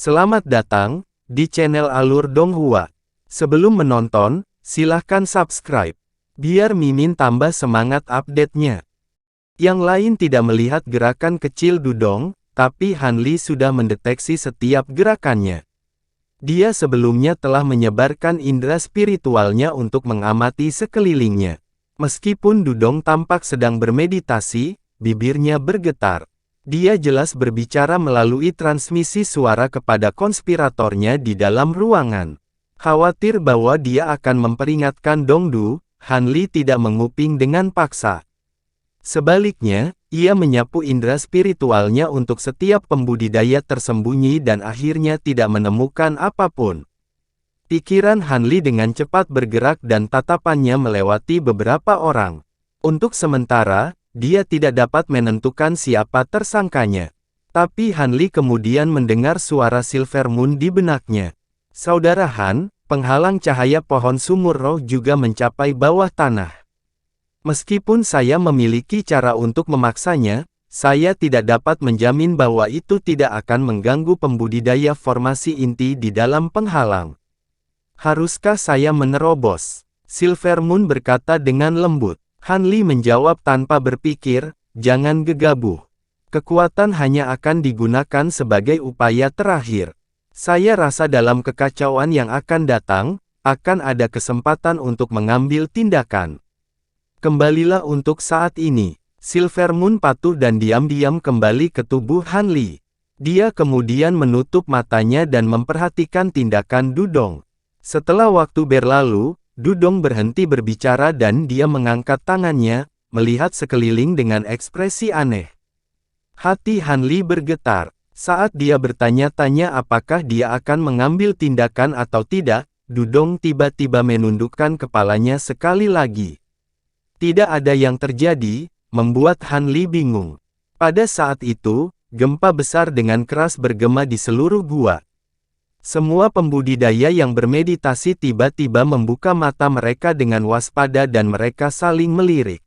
Selamat datang di channel Alur Donghua. Sebelum menonton, silahkan subscribe, biar Mimin tambah semangat update-nya. Yang lain tidak melihat gerakan kecil Dudong, tapi Hanli sudah mendeteksi setiap gerakannya. Dia sebelumnya telah menyebarkan indera spiritualnya untuk mengamati sekelilingnya. Meskipun Dudong tampak sedang bermeditasi, bibirnya bergetar. Dia jelas berbicara melalui transmisi suara kepada konspiratornya di dalam ruangan. Khawatir bahwa dia akan memperingatkan Dongdu, Hanli tidak menguping dengan paksa. Sebaliknya, ia menyapu indera spiritualnya untuk setiap pembudidaya tersembunyi dan akhirnya tidak menemukan apapun. Pikiran Hanli dengan cepat bergerak dan tatapannya melewati beberapa orang. Untuk sementara, dia tidak dapat menentukan siapa tersangkanya. Tapi Hanli kemudian mendengar suara Silver Moon di benaknya. Saudara Han, penghalang cahaya pohon sumur roh juga mencapai bawah tanah. Meskipun saya memiliki cara untuk memaksanya, saya tidak dapat menjamin bahwa itu tidak akan mengganggu pembudidaya formasi inti di dalam penghalang. Haruskah saya menerobos? Silver Moon berkata dengan lembut. Hanli menjawab tanpa berpikir, jangan gegabah. Kekuatan hanya akan digunakan sebagai upaya terakhir. Saya rasa dalam kekacauan yang akan datang, akan ada kesempatan untuk mengambil tindakan. Kembalilah untuk saat ini. Silver Moon patuh dan diam-diam kembali ke tubuh Hanli. Dia kemudian menutup matanya dan memperhatikan tindakan Dudong. Setelah waktu berlalu, Dudong berhenti berbicara dan dia mengangkat tangannya, melihat sekeliling dengan ekspresi aneh. Hati Hanli bergetar. Saat dia bertanya-tanya apakah dia akan mengambil tindakan atau tidak, Dudong tiba-tiba menundukkan kepalanya sekali lagi. Tidak ada yang terjadi, membuat Hanli bingung. Pada saat itu, gempa besar dengan keras bergema di seluruh gua. Semua pembudidaya yang bermeditasi tiba-tiba membuka mata mereka dengan waspada dan mereka saling melirik.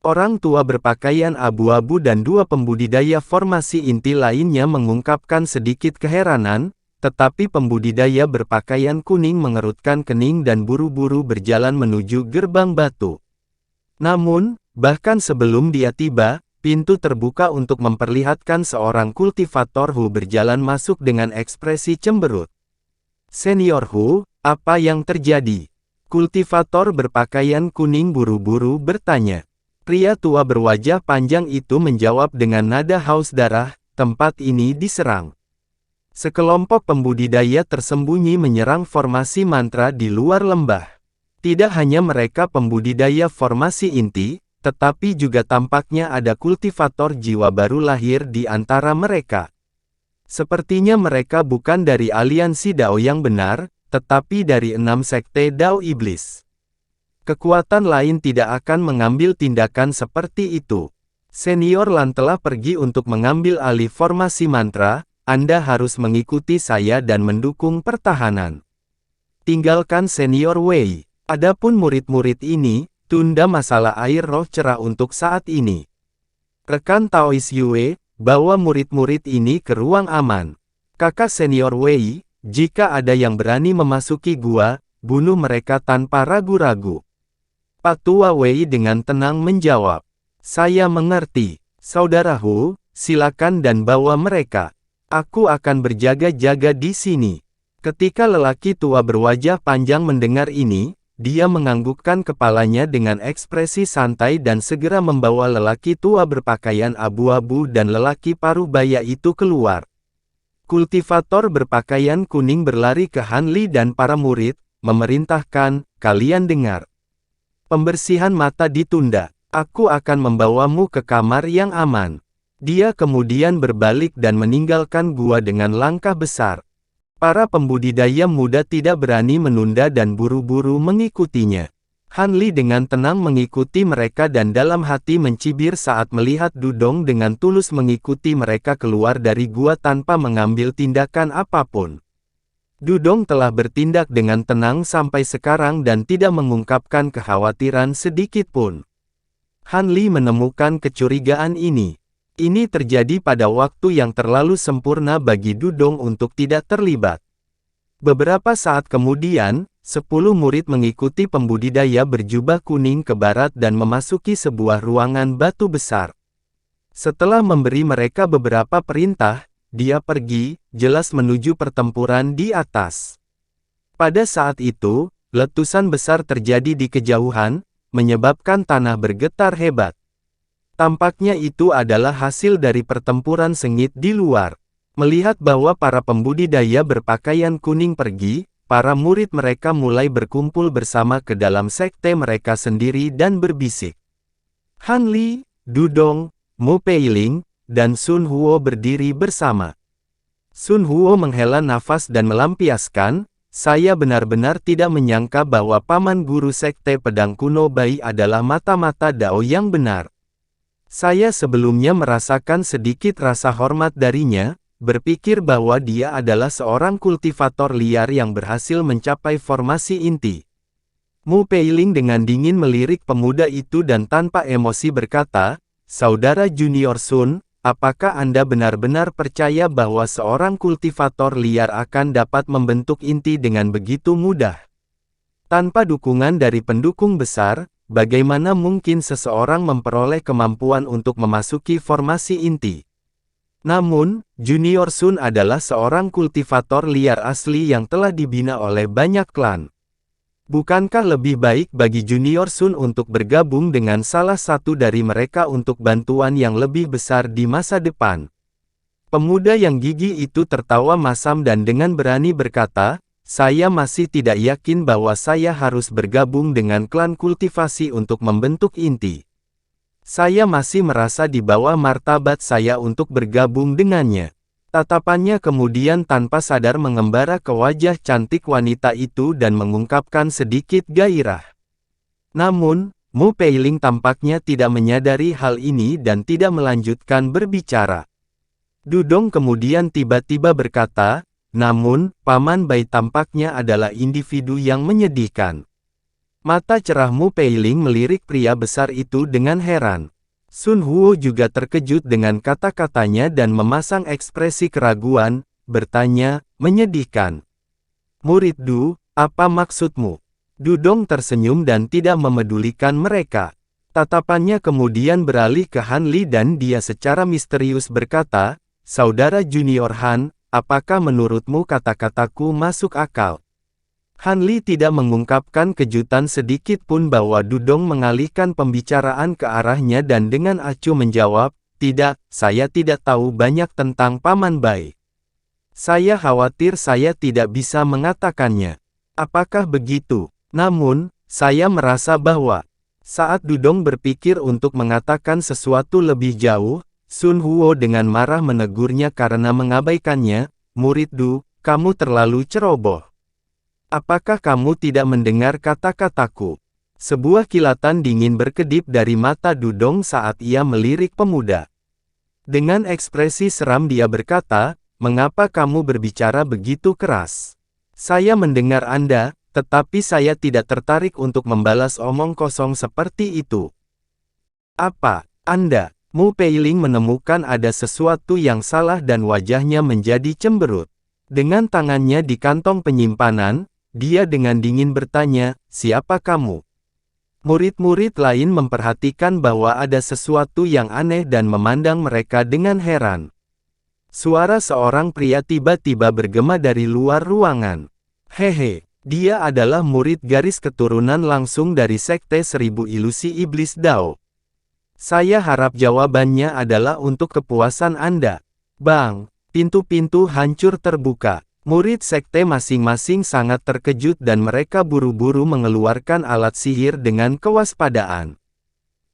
Orang tua berpakaian abu-abu dan dua pembudidaya formasi inti lainnya mengungkapkan sedikit keheranan, tetapi pembudidaya berpakaian kuning mengerutkan kening dan buru-buru berjalan menuju gerbang batu. Namun, bahkan sebelum dia tiba, pintu terbuka untuk memperlihatkan seorang kultivator Hu berjalan masuk dengan ekspresi cemberut. Senior Hu, apa yang terjadi? Kultivator berpakaian kuning buru-buru bertanya. Pria tua berwajah panjang itu menjawab dengan nada haus darah, tempat ini diserang. Sekelompok pembudidaya tersembunyi menyerang formasi mantra di luar lembah. Tidak hanya mereka pembudidaya formasi inti, tetapi juga tampaknya ada kultivator jiwa baru lahir di antara mereka. Sepertinya mereka bukan dari aliansi Dao yang benar, tetapi dari 6 sekte Dao Iblis. Kekuatan lain tidak akan mengambil tindakan seperti itu. Senior Lan telah pergi untuk mengambil alih formasi mantra, Anda harus mengikuti saya dan mendukung pertahanan. Tinggalkan Senior Wei. Adapun murid-murid ini, tunda masalah air roh cerah untuk saat ini. Rekan Taois Yue, bawa murid-murid ini ke ruang aman. Kakak senior Wei, jika ada yang berani memasuki gua, bunuh mereka tanpa ragu-ragu. Pak Tua Wei dengan tenang menjawab. Saya mengerti. Saudara Hu, silakan dan bawa mereka. Aku akan berjaga-jaga di sini. Ketika lelaki tua berwajah panjang mendengar ini, dia menganggukkan kepalanya dengan ekspresi santai dan segera membawa lelaki tua berpakaian abu-abu dan lelaki paruh baya itu keluar. Kultivator berpakaian kuning berlari ke Hanli dan para murid, memerintahkan, kalian dengar. Pembersihan mata ditunda. Aku akan membawamu ke kamar yang aman. Dia kemudian berbalik dan meninggalkan gua dengan langkah besar. Para pembudidaya muda tidak berani menunda dan buru-buru mengikutinya. Hanli dengan tenang mengikuti mereka dan dalam hati mencibir saat melihat Dudong dengan tulus mengikuti mereka keluar dari gua tanpa mengambil tindakan apapun. Dudong telah bertindak dengan tenang sampai sekarang dan tidak mengungkapkan kekhawatiran sedikit pun. Hanli menemukan kecurigaan ini. Ini terjadi pada waktu yang terlalu sempurna bagi Dudong untuk tidak terlibat. Beberapa saat kemudian, 10 murid mengikuti pembudidaya berjubah kuning ke barat dan memasuki sebuah ruangan batu besar. Setelah memberi mereka beberapa perintah, dia pergi, jelas menuju pertempuran di atas. Pada saat itu, letusan besar terjadi di kejauhan, menyebabkan tanah bergetar hebat. Tampaknya itu adalah hasil dari pertempuran sengit di luar. Melihat bahwa para pembudidaya berpakaian kuning pergi, para murid mereka mulai berkumpul bersama ke dalam sekte mereka sendiri dan berbisik. Han Li, Dudong, Mu Peiling, dan Sun Huo berdiri bersama. Sun Huo menghela nafas dan melampiaskan, "Saya benar-benar tidak menyangka bahwa paman guru sekte pedang kuno Bai adalah mata-mata Dao yang benar. Saya sebelumnya merasakan sedikit rasa hormat darinya, berpikir bahwa dia adalah seorang kultivator liar yang berhasil mencapai formasi inti." Mu Peiling dengan dingin melirik pemuda itu dan tanpa emosi berkata, "Saudara junior Sun, apakah Anda benar-benar percaya bahwa seorang kultivator liar akan dapat membentuk inti dengan begitu mudah? Tanpa dukungan dari pendukung besar, bagaimana mungkin seseorang memperoleh kemampuan untuk memasuki formasi inti?" Namun, Junior Sun adalah seorang kultivator liar asli yang telah dibina oleh banyak klan. Bukankah lebih baik bagi Junior Sun untuk bergabung dengan salah satu dari mereka untuk bantuan yang lebih besar di masa depan? Pemuda yang gigih itu tertawa masam dan dengan berani berkata, "Saya masih tidak yakin bahwa saya harus bergabung dengan klan kultivasi untuk membentuk inti. Saya masih merasa di bawah martabat saya untuk bergabung dengannya." Tatapannya kemudian tanpa sadar mengembara ke wajah cantik wanita itu dan mengungkapkan sedikit gairah. Namun, Mu Peiling tampaknya tidak menyadari hal ini dan tidak melanjutkan berbicara. Dudong kemudian tiba-tiba berkata, "Namun, Paman Bai tampaknya adalah individu yang menyedihkan." Mata cerah Mu Peiling melirik pria besar itu dengan heran. Sun Huo juga terkejut dengan kata-katanya dan memasang ekspresi keraguan, bertanya, "Menyedihkan? Murid Du, apa maksudmu?" Dudong tersenyum dan tidak memedulikan mereka. Tatapannya kemudian beralih ke Han Li dan dia secara misterius berkata, "Saudara junior Han, apakah menurutmu kata-kataku masuk akal?" Han Li tidak mengungkapkan kejutan sedikit pun bahwa Dudong mengalihkan pembicaraan ke arahnya dan dengan acuh menjawab, "Tidak, saya tidak tahu banyak tentang Paman Bai. Saya khawatir saya tidak bisa mengatakannya." "Apakah begitu? Namun, saya merasa bahwa..." Saat Dudong berpikir untuk mengatakan sesuatu lebih jauh, Sun Huo dengan marah menegurnya karena mengabaikannya, "Murid Du, kamu terlalu ceroboh. Apakah kamu tidak mendengar kata-kataku?" Sebuah kilatan dingin berkedip dari mata Dudong saat ia melirik pemuda. Dengan ekspresi seram dia berkata, "Mengapa kamu berbicara begitu keras? Saya mendengar Anda, tetapi saya tidak tertarik untuk membalas omong kosong seperti itu." "Apa, Anda?" Mu Peiling menemukan ada sesuatu yang salah dan wajahnya menjadi cemberut. Dengan tangannya di kantong penyimpanan, dia dengan dingin bertanya, "Siapa kamu?" Murid-murid lain memperhatikan bahwa ada sesuatu yang aneh dan memandang mereka dengan heran. Suara seorang pria tiba-tiba bergema dari luar ruangan. "Hehe, dia adalah murid garis keturunan langsung dari Sekte Seribu Ilusi Iblis Dao. Saya harap jawabannya adalah untuk kepuasan Anda." Bang! Pintu-pintu hancur terbuka. Murid sekte masing-masing sangat terkejut dan mereka buru-buru mengeluarkan alat sihir dengan kewaspadaan.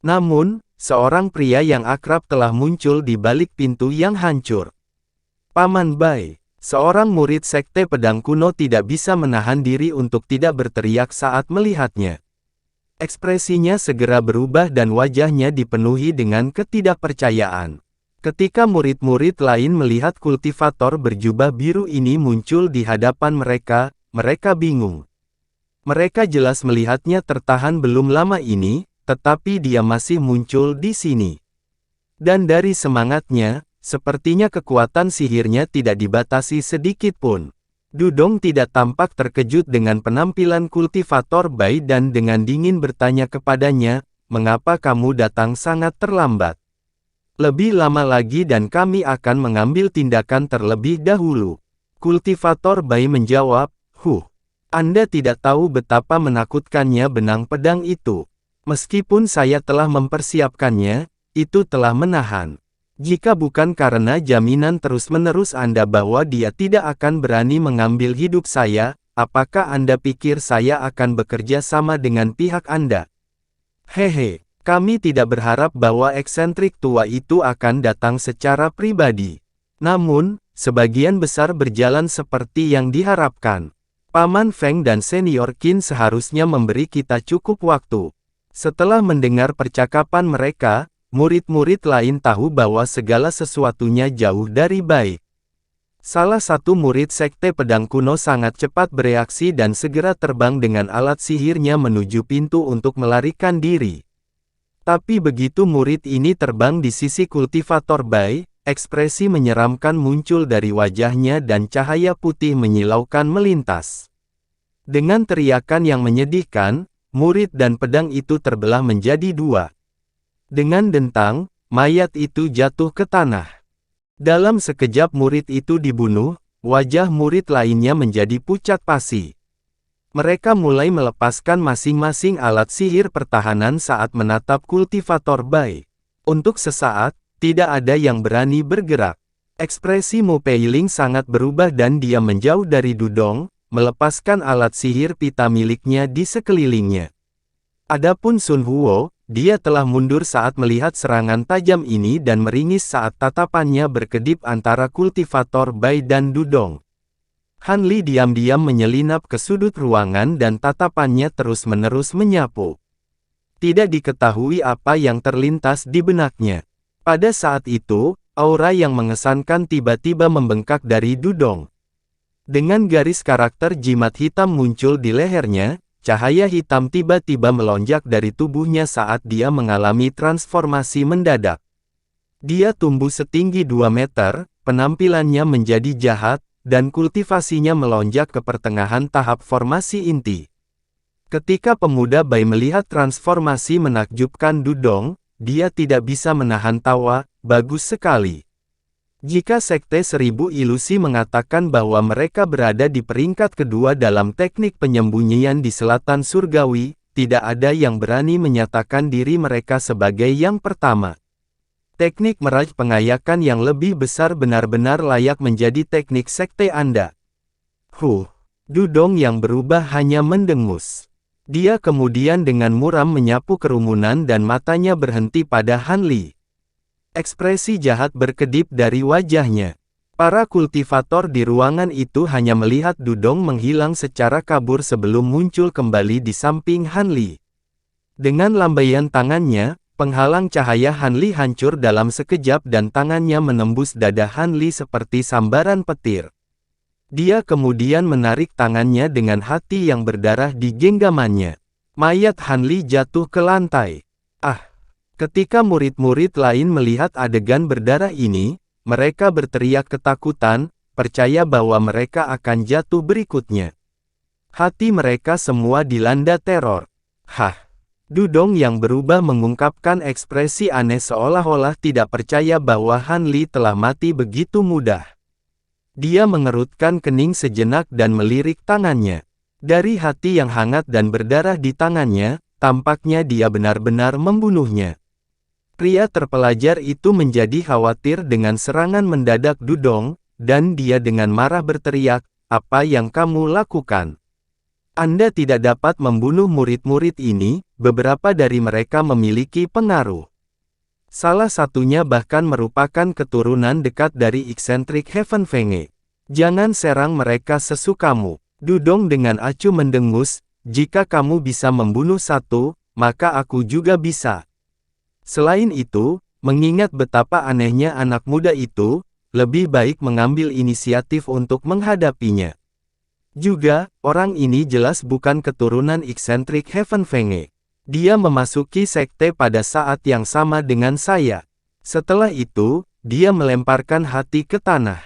Namun, seorang pria yang akrab telah muncul di balik pintu yang hancur. "Paman Bai." Seorang murid sekte pedang kuno tidak bisa menahan diri untuk tidak berteriak saat melihatnya. Ekspresinya segera berubah dan wajahnya dipenuhi dengan ketidakpercayaan. Ketika murid-murid lain melihat kultivator berjubah biru ini muncul di hadapan mereka, mereka bingung. Mereka jelas melihatnya tertahan belum lama ini, tetapi dia masih muncul di sini. Dan dari semangatnya, sepertinya kekuatan sihirnya tidak dibatasi sedikit pun. Dudong tidak tampak terkejut dengan penampilan kultivator Bai dan dengan dingin bertanya kepadanya, "Mengapa kamu datang sangat terlambat? Lebih lama lagi dan kami akan mengambil tindakan terlebih dahulu." Kultivator Bai menjawab, Anda tidak tahu betapa menakutkannya benang pedang itu. Meskipun saya telah mempersiapkannya, itu telah menahan. Jika bukan karena jaminan terus-menerus Anda bahwa dia tidak akan berani mengambil hidup saya, apakah Anda pikir saya akan bekerja sama dengan pihak Anda? Hehe, kami tidak berharap bahwa eksentrik tua itu akan datang secara pribadi. Namun, sebagian besar berjalan seperti yang diharapkan. Paman Feng dan Senior Qin seharusnya memberi kita cukup waktu. Setelah mendengar percakapan mereka, murid-murid lain tahu bahwa segala sesuatunya jauh dari baik. Salah satu murid sekte pedang kuno sangat cepat bereaksi dan segera terbang dengan alat sihirnya menuju pintu untuk melarikan diri. Tapi begitu murid ini terbang di sisi kultivator Bai, ekspresi menyeramkan muncul dari wajahnya dan cahaya putih menyilaukan melintas. Dengan teriakan yang menyedihkan, murid dan pedang itu terbelah menjadi dua. Dengan dentang, mayat itu jatuh ke tanah. Dalam sekejap murid itu dibunuh, wajah murid lainnya menjadi pucat pasi. Mereka mulai melepaskan masing-masing alat sihir pertahanan saat menatap kultivator Bai. Untuk sesaat, tidak ada yang berani bergerak. Ekspresi Mu Peiling sangat berubah dan dia menjauh dari Dudong, melepaskan alat sihir pita miliknya di sekelilingnya. Adapun Sun Huo, dia telah mundur saat melihat serangan tajam ini dan meringis saat tatapannya berkedip antara kultivator Bai dan Dudong. Han Li diam-diam menyelinap ke sudut ruangan dan tatapannya terus-menerus menyapu. Tidak diketahui apa yang terlintas di benaknya. Pada saat itu, aura yang mengesankan tiba-tiba membengkak dari Dudong. Dengan garis karakter jimat hitam muncul di lehernya, cahaya hitam tiba-tiba melonjak dari tubuhnya saat dia mengalami transformasi mendadak. Dia tumbuh setinggi 2 meter, penampilannya menjadi jahat, dan kultivasinya melonjak ke pertengahan tahap formasi inti. Ketika pemuda Bai melihat transformasi menakjubkan Dudong, dia tidak bisa menahan tawa, bagus sekali. Jika Sekte Seribu Ilusi mengatakan bahwa mereka berada di peringkat kedua dalam teknik penyembunyian di Selatan Surgawi, tidak ada yang berani menyatakan diri mereka sebagai yang pertama. Teknik meraj pengayakan yang lebih besar benar-benar layak menjadi teknik sekte Anda. Dudong yang berubah hanya mendengus. Dia kemudian dengan muram menyapu kerumunan dan matanya berhenti pada Han Li. Ekspresi jahat berkedip dari wajahnya. Para kultivator di ruangan itu hanya melihat Dudong menghilang secara kabur sebelum muncul kembali di samping Han Li. Dengan lambaian tangannya, penghalang cahaya Han Li hancur dalam sekejap dan tangannya menembus dada Han Li seperti sambaran petir. Dia kemudian menarik tangannya dengan hati yang berdarah di genggamannya. Mayat Han Li jatuh ke lantai. Ketika murid-murid lain melihat adegan berdarah ini, mereka berteriak ketakutan, percaya bahwa mereka akan jatuh berikutnya. Hati mereka semua dilanda teror. Dudong yang berubah mengungkapkan ekspresi aneh seolah-olah tidak percaya bahwa Han Li telah mati begitu mudah. Dia mengerutkan kening sejenak dan melirik tangannya. Dari hati yang hangat dan berdarah di tangannya, tampaknya dia benar-benar membunuhnya. Pria terpelajar itu menjadi khawatir dengan serangan mendadak Dudong, dan dia dengan marah berteriak, "Apa yang kamu lakukan? Anda tidak dapat membunuh murid-murid ini, beberapa dari mereka memiliki pengaruh. Salah satunya bahkan merupakan keturunan dekat dari eksentrik Heaven Fenge. Jangan serang mereka sesukamu." Dudong dengan acuh mendengus, "Jika kamu bisa membunuh satu, maka aku juga bisa. Selain itu, mengingat betapa anehnya anak muda itu, lebih baik mengambil inisiatif untuk menghadapinya. Juga, orang ini jelas bukan keturunan eksentrik Heaven Fenge. Dia memasuki sekte pada saat yang sama dengan saya. Setelah itu, dia melemparkan hati ke tanah.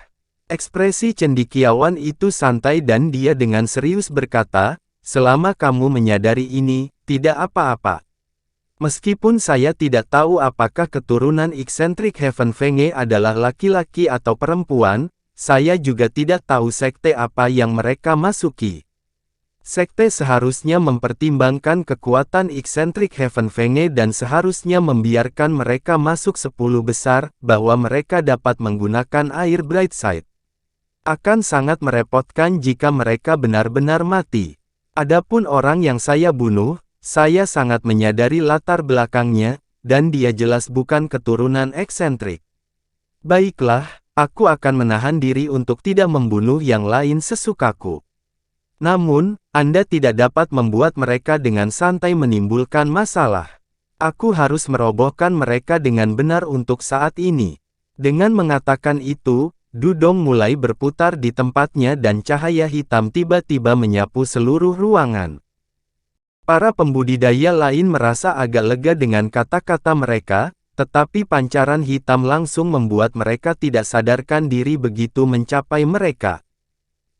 Ekspresi cendekiawan itu santai dan dia dengan serius berkata, selama kamu menyadari ini, tidak apa-apa. Meskipun saya tidak tahu apakah keturunan eksentrik Heaven Fenge adalah laki-laki atau perempuan, saya juga tidak tahu sekte apa yang mereka masuki. Sekte seharusnya mempertimbangkan kekuatan eksentrik Heaven Fenge dan seharusnya membiarkan mereka masuk 10 besar, bahwa mereka dapat menggunakan air Brightside. Akan sangat merepotkan jika mereka benar-benar mati. Adapun orang yang saya bunuh, saya sangat menyadari latar belakangnya, dan dia jelas bukan keturunan eksentrik. Baiklah, aku akan menahan diri untuk tidak membunuh yang lain sesukaku. Namun, Anda tidak dapat membuat mereka dengan santai menimbulkan masalah. Aku harus merobohkan mereka dengan benar untuk saat ini. Dengan mengatakan itu, Dudong mulai berputar di tempatnya dan cahaya hitam tiba-tiba menyapu seluruh ruangan. Para pembudidaya lain merasa agak lega dengan kata-kata mereka, tetapi pancaran hitam langsung membuat mereka tidak sadarkan diri begitu mencapai mereka.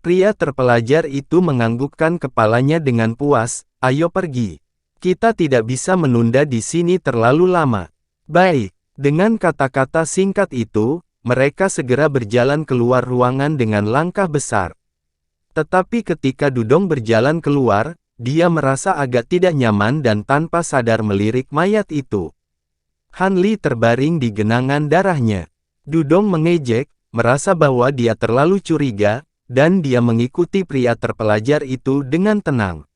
Pria terpelajar itu menganggukkan kepalanya dengan puas, ayo pergi. Kita tidak bisa menunda di sini terlalu lama. Baik, dengan kata-kata singkat itu, mereka segera berjalan keluar ruangan dengan langkah besar. Tetapi ketika Dudong berjalan keluar, dia merasa agak tidak nyaman dan tanpa sadar melirik mayat itu. Han Li terbaring di genangan darahnya. Dudong mengejek, merasa bahwa dia terlalu curiga, dan dia mengikuti pria terpelajar itu dengan tenang.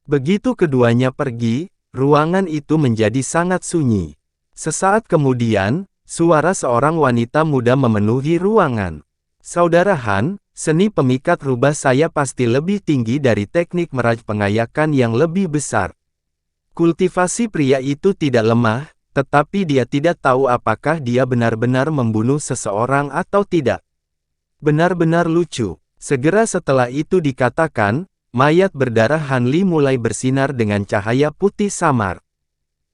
Begitu keduanya pergi, ruangan itu menjadi sangat sunyi. Sesaat kemudian, suara seorang wanita muda memenuhi ruangan. Saudara Han, seni pemikat rubah saya pasti lebih tinggi dari teknik meraj pengayakan yang lebih besar. Kultivasi pria itu tidak lemah, tetapi dia tidak tahu apakah dia benar-benar membunuh seseorang atau tidak. Benar-benar lucu. Segera setelah itu dikatakan, mayat berdarah Han Li mulai bersinar dengan cahaya putih samar.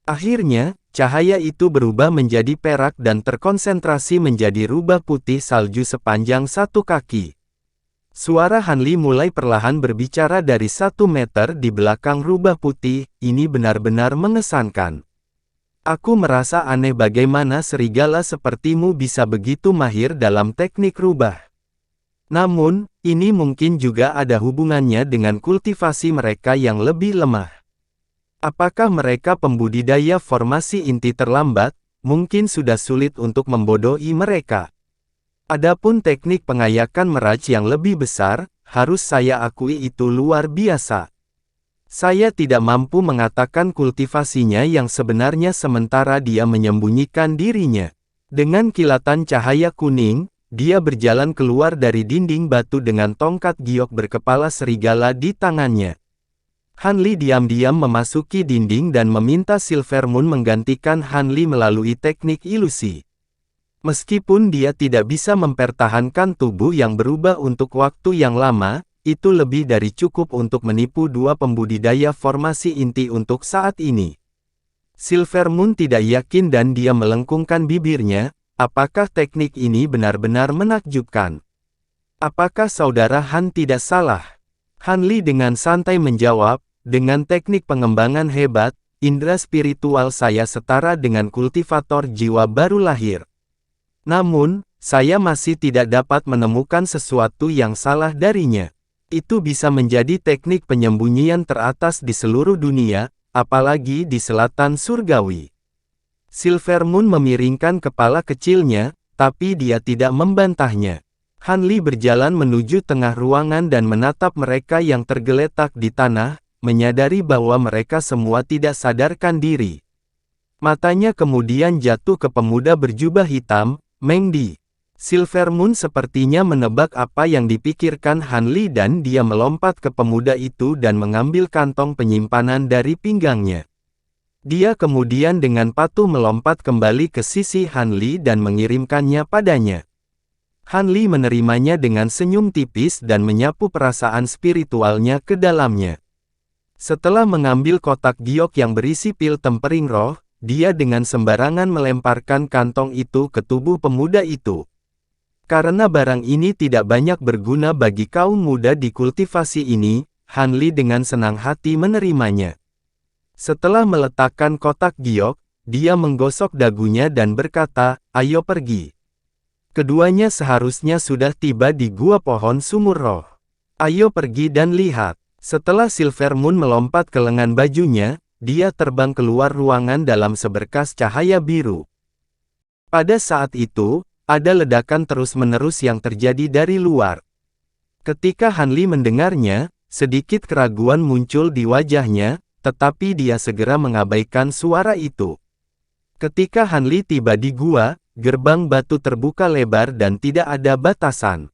Akhirnya, cahaya itu berubah menjadi perak dan terkonsentrasi menjadi rubah putih salju sepanjang 1 kaki. Suara Han Li mulai perlahan berbicara dari 1 meter di belakang rubah putih, ini benar-benar mengesankan. Aku merasa aneh bagaimana serigala sepertimu bisa begitu mahir dalam teknik rubah. Namun, ini mungkin juga ada hubungannya dengan kultivasi mereka yang lebih lemah. Apakah mereka pembudidaya formasi inti terlambat, mungkin sudah sulit untuk membodohi mereka. Adapun teknik pengayakan meraj yang lebih besar, harus saya akui itu luar biasa. Saya tidak mampu mengatakan kultivasinya yang sebenarnya sementara dia menyembunyikan dirinya. Dengan kilatan cahaya kuning, dia berjalan keluar dari dinding batu dengan tongkat giok berkepala serigala di tangannya. Han Li diam-diam memasuki dinding dan meminta Silvermoon menggantikan Han Li melalui teknik ilusi. Meskipun dia tidak bisa mempertahankan tubuh yang berubah untuk waktu yang lama, itu lebih dari cukup untuk menipu 2 pembudidaya formasi inti untuk saat ini. Silvermoon tidak yakin dan dia melengkungkan bibirnya, apakah teknik ini benar-benar menakjubkan? Apakah saudara Han tidak salah? Han Li dengan santai menjawab, dengan teknik pengembangan hebat, indera spiritual saya setara dengan kultivator jiwa baru lahir. Namun, saya masih tidak dapat menemukan sesuatu yang salah darinya. Itu bisa menjadi teknik penyembunyian teratas di seluruh dunia, apalagi di selatan surgawi. Silvermoon memiringkan kepala kecilnya, tapi dia tidak membantahnya. Han Li berjalan menuju tengah ruangan dan menatap mereka yang tergeletak di tanah, menyadari bahwa mereka semua tidak sadarkan diri. Matanya kemudian jatuh ke pemuda berjubah hitam, Meng Di. Silvermoon sepertinya menebak apa yang dipikirkan Han Li dan dia melompat ke pemuda itu dan mengambil kantong penyimpanan dari pinggangnya. Dia kemudian dengan patuh melompat kembali ke sisi Han Li dan mengirimkannya padanya. Han Li menerimanya dengan senyum tipis dan menyapu perasaan spiritualnya ke dalamnya. Setelah mengambil kotak giok yang berisi pil tempering roh, dia dengan sembarangan melemparkan kantong itu ke tubuh pemuda itu. Karena barang ini tidak banyak berguna bagi kaum muda di kultivasi ini, Han Li dengan senang hati menerimanya. Setelah meletakkan kotak giok, dia menggosok dagunya dan berkata, "Ayo pergi." Keduanya seharusnya sudah tiba di gua pohon sumur roh. "Ayo pergi dan lihat." Setelah Silver Moon melompat ke lengan bajunya, dia terbang keluar ruangan dalam seberkas cahaya biru. Pada saat itu, ada ledakan terus-menerus yang terjadi dari luar. Ketika Han Li mendengarnya, sedikit keraguan muncul di wajahnya, tetapi dia segera mengabaikan suara itu. Ketika Han Li tiba di gua, gerbang batu terbuka lebar dan tidak ada batasan.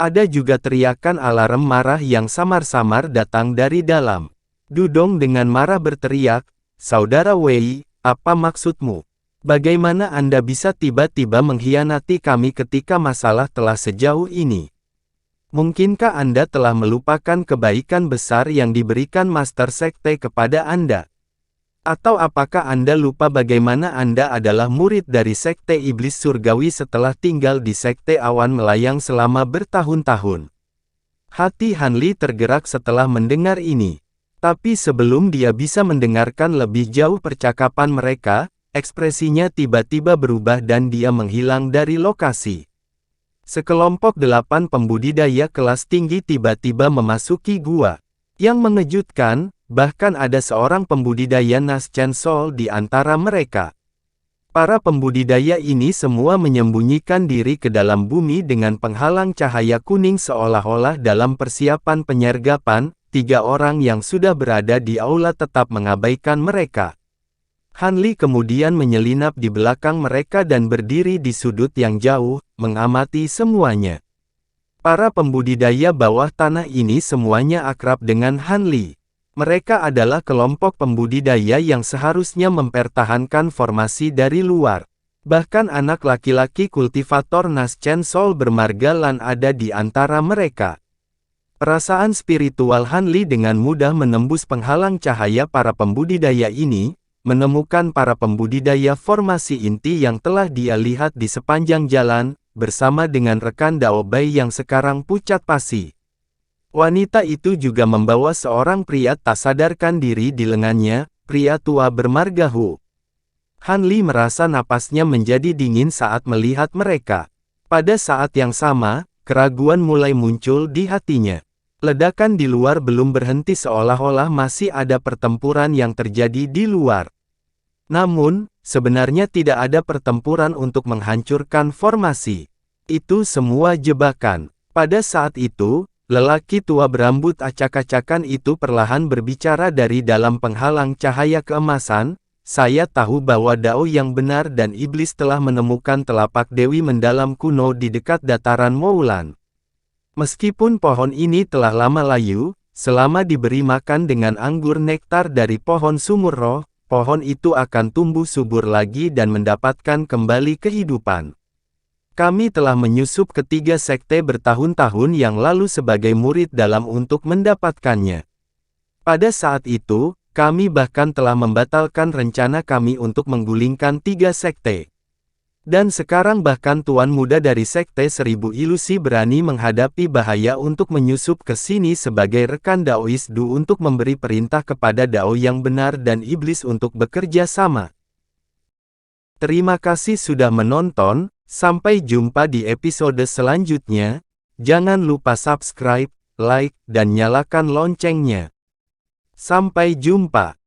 Ada juga teriakan alarm marah yang samar-samar datang dari dalam. Dudong dengan marah berteriak, "Saudara Wei, apa maksudmu? Bagaimana Anda bisa tiba-tiba mengkhianati kami ketika masalah telah sejauh ini? Mungkinkah Anda telah melupakan kebaikan besar yang diberikan Master Sekte kepada Anda? Atau apakah Anda lupa bagaimana Anda adalah murid dari Sekte Iblis Surgawi setelah tinggal di Sekte Awan Melayang selama bertahun-tahun?" Hati Han Li tergerak setelah mendengar ini. Tapi sebelum dia bisa mendengarkan lebih jauh percakapan mereka, ekspresinya tiba-tiba berubah dan dia menghilang dari lokasi. Sekelompok 8 pembudidaya kelas tinggi tiba-tiba memasuki gua. Yang mengejutkan, bahkan ada seorang pembudidaya Nas Chen Sol di antara mereka. Para pembudidaya ini semua menyembunyikan diri ke dalam bumi dengan penghalang cahaya kuning seolah-olah dalam persiapan penyergapan. 3 orang yang sudah berada di aula tetap mengabaikan mereka. Han Li kemudian menyelinap di belakang mereka dan berdiri di sudut yang jauh, mengamati semuanya. Para pembudidaya bawah tanah ini semuanya akrab dengan Han Li. Mereka adalah kelompok pembudidaya yang seharusnya mempertahankan formasi dari luar. Bahkan anak laki-laki kultivator Nas Chen Sol bermarga Lan ada di antara mereka. Perasaan spiritual Han Li dengan mudah menembus penghalang cahaya para pembudidaya ini, menemukan para pembudidaya formasi inti yang telah dia lihat di sepanjang jalan, bersama dengan rekan Dao Bai yang sekarang pucat pasi. Wanita itu juga membawa seorang pria tak sadarkan diri di lengannya, pria tua bermarga Hu. Han Li merasa napasnya menjadi dingin saat melihat mereka. Pada saat yang sama, keraguan mulai muncul di hatinya. Ledakan di luar belum berhenti seolah-olah masih ada pertempuran yang terjadi di luar. Namun, sebenarnya tidak ada pertempuran untuk menghancurkan formasi. Itu semua jebakan. Pada saat itu, lelaki tua berambut acak-acakan itu perlahan berbicara dari dalam penghalang cahaya keemasan, "Saya tahu bahwa Dao yang benar dan iblis telah menemukan telapak Dewi mendalam kuno di dekat dataran Moulan. Meskipun pohon ini telah lama layu, selama diberi makan dengan anggur nektar dari pohon sumur roh, pohon itu akan tumbuh subur lagi dan mendapatkan kembali kehidupan. Kami telah menyusup ke 3 sekte bertahun-tahun yang lalu sebagai murid dalam untuk mendapatkannya. Pada saat itu, kami bahkan telah membatalkan rencana kami untuk menggulingkan 3 sekte. Dan sekarang bahkan Tuan Muda dari Sekte 1000 Ilusi berani menghadapi bahaya untuk menyusup ke sini sebagai rekan Daois Du untuk memberi perintah kepada Dao yang benar dan iblis untuk bekerja sama." Terima kasih sudah menonton, sampai jumpa di episode selanjutnya. Jangan lupa subscribe, like, dan nyalakan loncengnya. Sampai jumpa.